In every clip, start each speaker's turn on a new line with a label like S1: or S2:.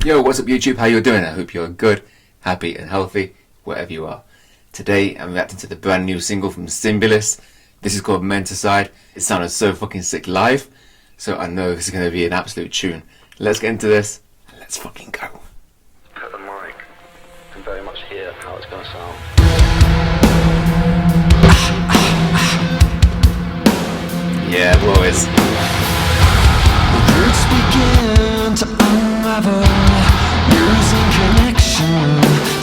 S1: Yo, what's up YouTube? How you doing? I hope you're good, happy and healthy, wherever you are. Today I'm reacting to the brand new single from SIMBULIS. This is called Menticide. It sounded so fucking sick live, so I know this is going to be an absolute tune. Let's get into this, and let's fucking go.
S2: At the mic, I can very much hear how it's going to sound.
S1: Yeah, boys.
S3: Roots begin to unravel, losing connection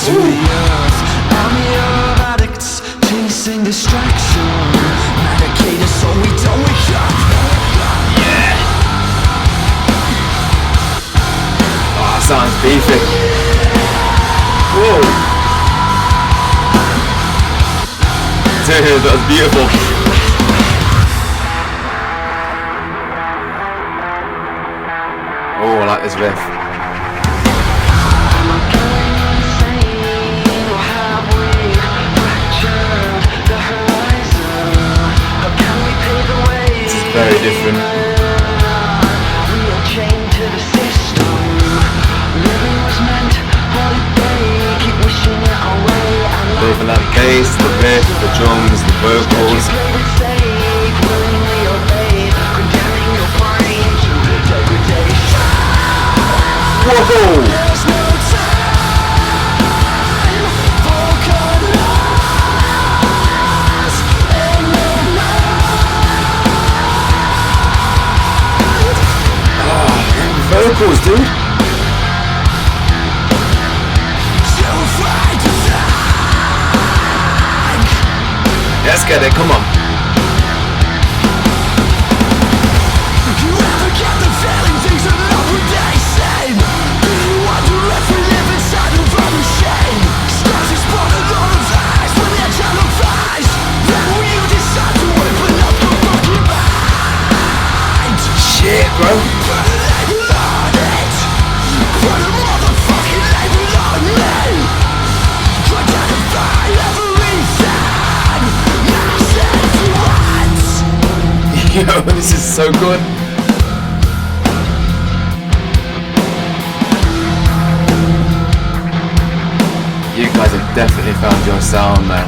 S3: to the earth. Army of addicts chasing distraction, medicated so we don't wake up.
S1: Yeah. Oh, sounds beefy. Whoa. Dude, that was beautiful. Oh, I like this riff. This is very different. Over that bass, the riff, the drums, the vocals. Whoa! Vocals, dude. Let's get it, come on. Shit, bro. Yo, this is so good. You guys have definitely found your sound, man.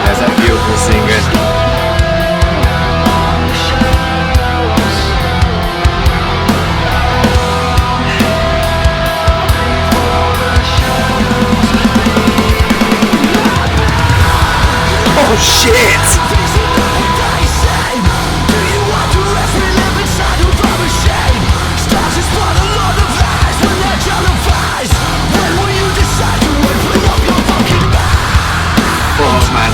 S1: There's that beautiful singer. Oh shit! Oh man.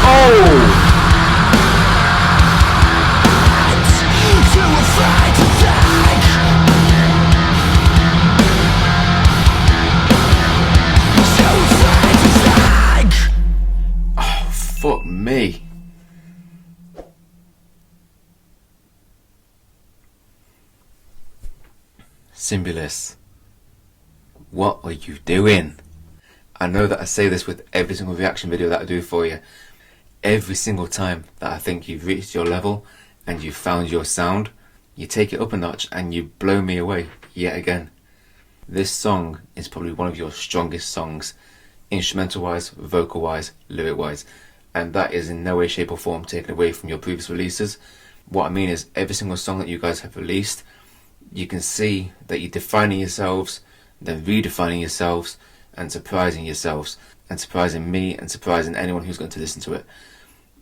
S1: Oh! Fuck me. SIMBULIS, what are you doing? I know that I say this with every single reaction video that I do for you. Every single time that I think you've reached your level and you've found your sound, you take it up a notch and you blow me away yet again. This song is probably one of your strongest songs, instrumental wise, vocal wise, lyric wise. And that is in no way, shape or form taken away from your previous releases. What I mean is every single song that you guys have released, you can see that you're defining yourselves, then redefining yourselves, and surprising yourselves, and surprising me, and surprising anyone who's going to listen to it.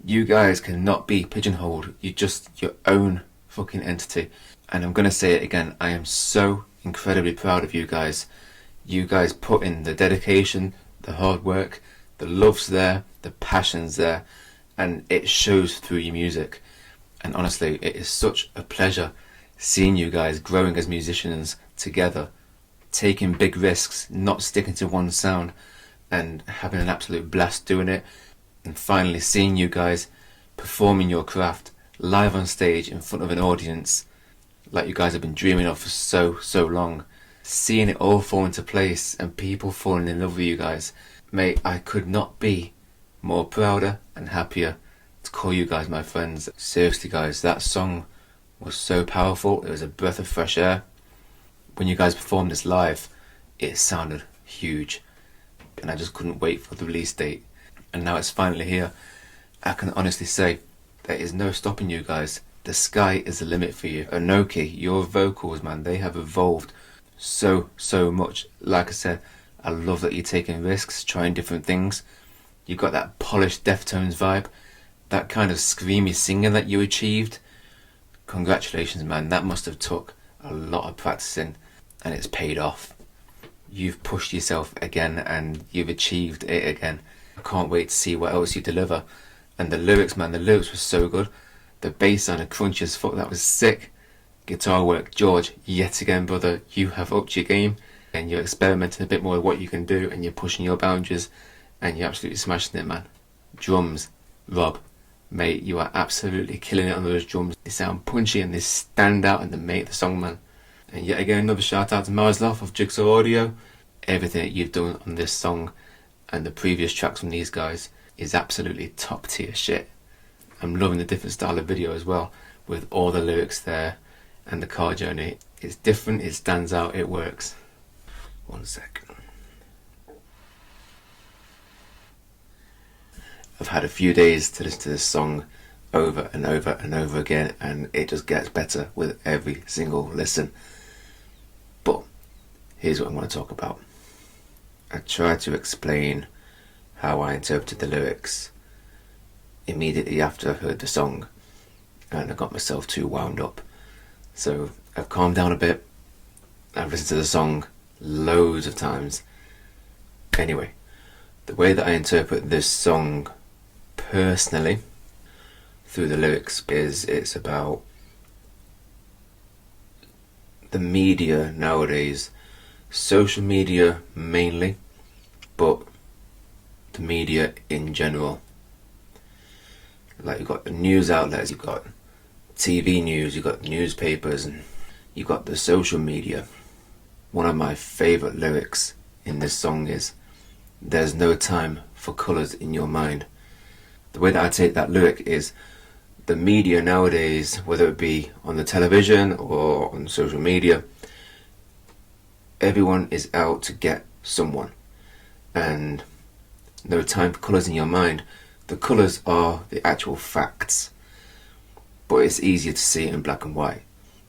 S1: You guys cannot be pigeonholed. You're just your own fucking entity. And I'm going to say it again, I am so incredibly proud of you guys. You guys put in the dedication, the hard work, the love's there, the passion's there, and it shows through your music. And honestly, it is such a pleasure seeing you guys growing as musicians together, taking big risks, not sticking to one sound, and having an absolute blast doing it, and finally seeing you guys performing your craft live on stage in front of an audience like you guys have been dreaming of for so long. Seeing it all fall into place and people falling in love with you guys, mate, I could not be more prouder and happier to call you guys my friends. Seriously guys, that song was so powerful. It was a breath of fresh air. When you guys performed this live, it sounded huge, and I just couldn't wait for the release date. And now it's finally here. I can honestly say there is no stopping you guys. The sky is the limit for you. Anoki, your vocals, man, they have evolved so much. Like I said, I love that you're taking risks, trying different things. You got that polished Deftones vibe, that kind of screamy singing that you achieved. Congratulations, man. That must have took a lot of practicing, and it's paid off. You've pushed yourself again and you've achieved it again. I can't wait to see what else you deliver. And the lyrics, man, the lyrics were so good. The bass sounded crunchy as fuck, that was sick. Guitar work, George, yet again, brother, you have upped your game, and you're experimenting a bit more with what you can do, and you're pushing your boundaries, and you're absolutely smashing it, man. Drums, Rob, mate, you are absolutely killing it on those drums. They sound punchy and they stand out and they make the song, man. And yet again, another shout out to Marzloff of Jigsaw Audio. Everything that you've done on this song and the previous tracks from these guys is absolutely top tier shit. I'm loving the different style of video as well, with all the lyrics there and the car journey. It's different, it stands out, it works. 1 second. I've had a few days to listen to this song over and over and over again, and it just gets better with every single listen. But here's what I'm going to talk about. I tried to explain how I interpreted the lyrics immediately after I heard the song, and I got myself too wound up. So I've calmed down a bit. I've listened to the song loads of times. Anyway, the way that I interpret this song personally through the lyrics is it's about the media nowadays, social media mainly, but the media in general. Like, you've got the news outlets, you've got TV news, you've got newspapers, and you've got the social media. One of my favourite lyrics in this song is, "There's no time for colours in your mind." The way that I take that lyric is, the media nowadays, whether it be on the television or on social media, everyone is out to get someone, and no time for colours in your mind. The colours are the actual facts, but it's easier to see it in black and white,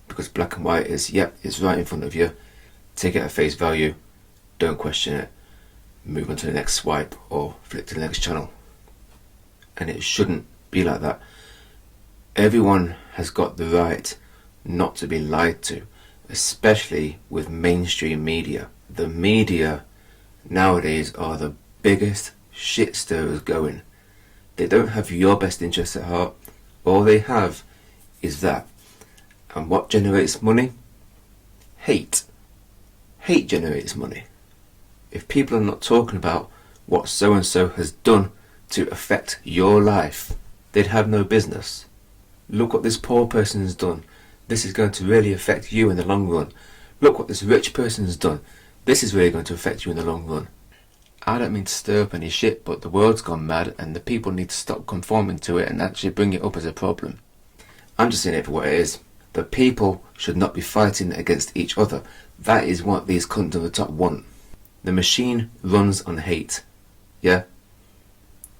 S1: because black and white is, yep, it's right in front of you. Take it at face value, don't question it, move on to the next swipe or flick to the next channel. And it shouldn't be like that. Everyone has got the right not to be lied to, especially with mainstream media. The media nowadays are the biggest shit stirrers going. They don't have your best interests at heart. All they have is that. And what generates money? Hate. Hate generates money. If people are not talking about what so and so has done to affect your life, they'd have no business. Look what this poor person has done. This is going to really affect you in the long run. Look what this rich person has done. This is really going to affect you in the long run. I don't mean to stir up any shit, but the world's gone mad and the people need to stop conforming to it and actually bring it up as a problem. I'm just saying it for what it is. The people should not be fighting against each other. That is what these cunts on the top want. The machine runs on hate. Yeah?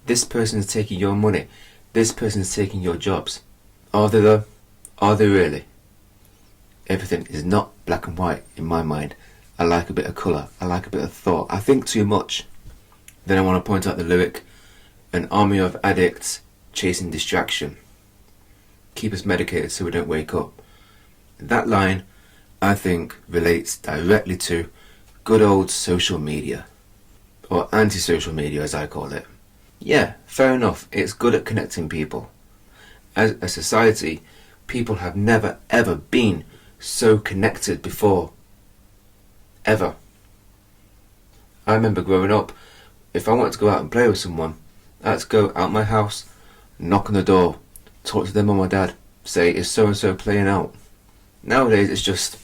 S1: This person's taking your money. This person's taking your jobs. Are they though? Are they really? Everything is not black and white in my mind. I like a bit of colour. I like a bit of thought. I think too much. Then I want to point out the lyric, "An army of addicts chasing distraction. Keep us medicated so we don't wake up." That line, I think, relates directly to good old social media. Or anti-social media, as I call it. Yeah, fair enough. It's good at connecting people. As a society, people have never ever been so connected before. Ever. I remember growing up, If I want to go out and play with someone, I had to go out my house, knock on the door, talk to their mum or dad, say, is so and so playing out? Nowadays it's just...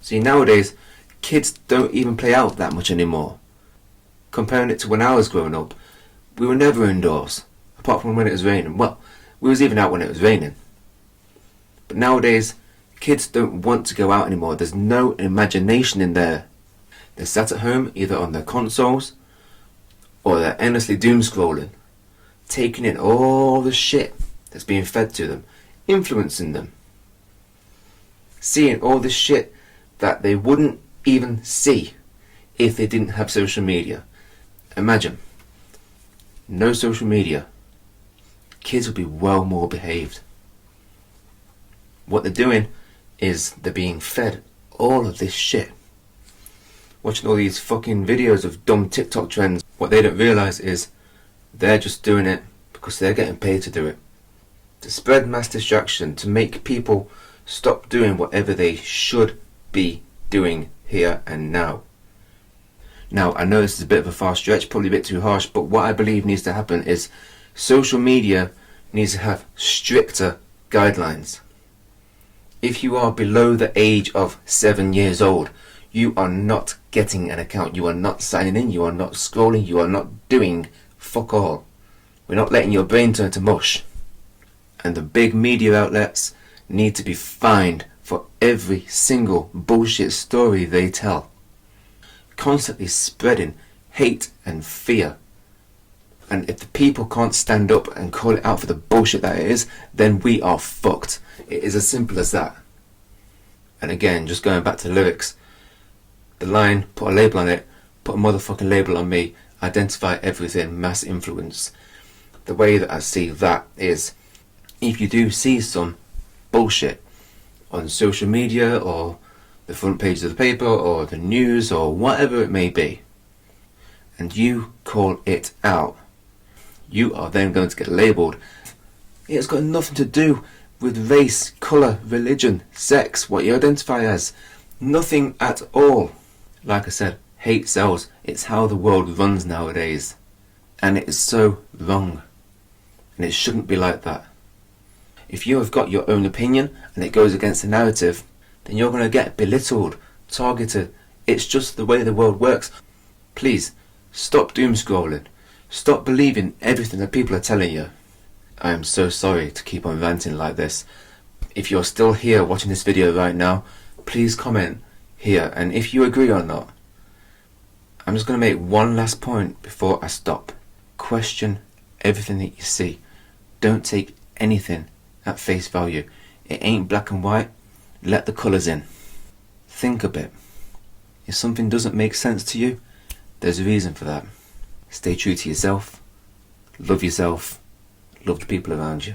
S1: See, nowadays kids don't even play out that much anymore. Comparing it to when I was growing up, we were never indoors, apart from when it was raining. Well, we was even out when it was raining. But nowadays, kids don't want to go out anymore. There's no imagination in there. They're sat at home, either on their consoles, or they're endlessly doom scrolling, taking in all the shit that's being fed to them, influencing them, seeing all this shit that they wouldn't even see if they didn't have social media. Imagine, no social media, kids would be well more behaved. What they're doing is they're being fed all of this shit. Watching all these fucking videos of dumb TikTok trends, what they don't realise is they're just doing it because they're getting paid to do it. To spread mass distraction, to make people stop doing whatever they should be doing here and now. Now, I know this is a bit of a far stretch, probably a bit too harsh, but what I believe needs to happen is social media needs to have stricter guidelines. If you are below the age of 7 years old, you are not getting an account, you are not signing in, you are not scrolling, you are not doing fuck all. We're not letting your brain turn to mush. And the big media outlets need to be fined for every single bullshit story they tell. Constantly spreading hate and fear. And if the people can't stand up and call it out for the bullshit that it is, then we are fucked. It is as simple as that. And again, just going back to the lyrics, the line, put a label on it, put a motherfucking label on me, identify everything, mass influence. The way that I see that is, if you do see some bullshit on social media or the front page of the paper or the news or whatever it may be, and you call it out, you are then going to get labelled. It has got nothing to do with race, colour, religion, sex, what you identify as. Nothing at all. Like I said, hate sells. It's how the world runs nowadays. And it is so wrong. And it shouldn't be like that. If you have got your own opinion and it goes against the narrative, then you're going to get belittled, targeted. It's just the way the world works. Please, stop doom scrolling. Stop believing everything that people are telling you. I am so sorry to keep on ranting like this. If you're still here watching this video right now, please comment here, and if you agree or not. I'm just going to make one last point before I stop. Question everything that you see. Don't take anything at face value. It ain't black and white. Let the colours in. Think a bit. If something doesn't make sense to you, there's a reason for that. Stay true to yourself. Love yourself. Love the people around you.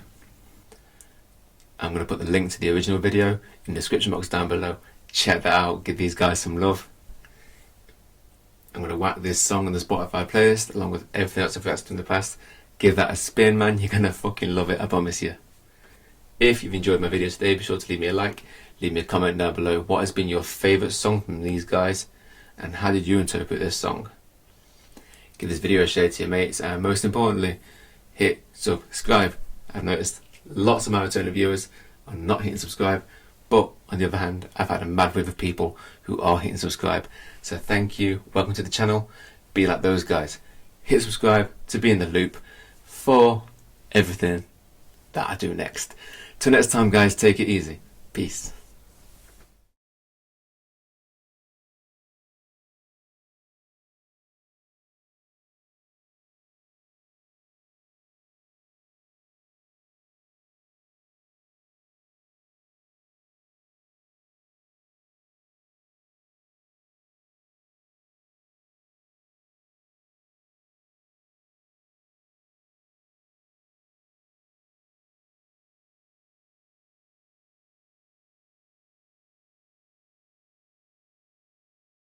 S1: I'm going to put the link to the original video in the description box down below. Check that out. Give these guys some love. I'm going to whack this song on the Spotify playlist along with everything else I've reacted in the past. Give that a spin, man. You're going to fucking love it. I promise you. If you've enjoyed my video today, be sure to leave me a like. Leave me a comment down below. What has been your favourite song from these guys? And how did you interpret this song? Give this video a share to your mates. And most importantly, hit subscribe. I've noticed lots of my returning viewers are not hitting subscribe. But on the other hand, I've had a mad wave of people who are hitting subscribe. So thank you. Welcome to the channel. Be like those guys. Hit subscribe to be in the loop for everything that I do next. Till next time, guys, take it easy. Peace.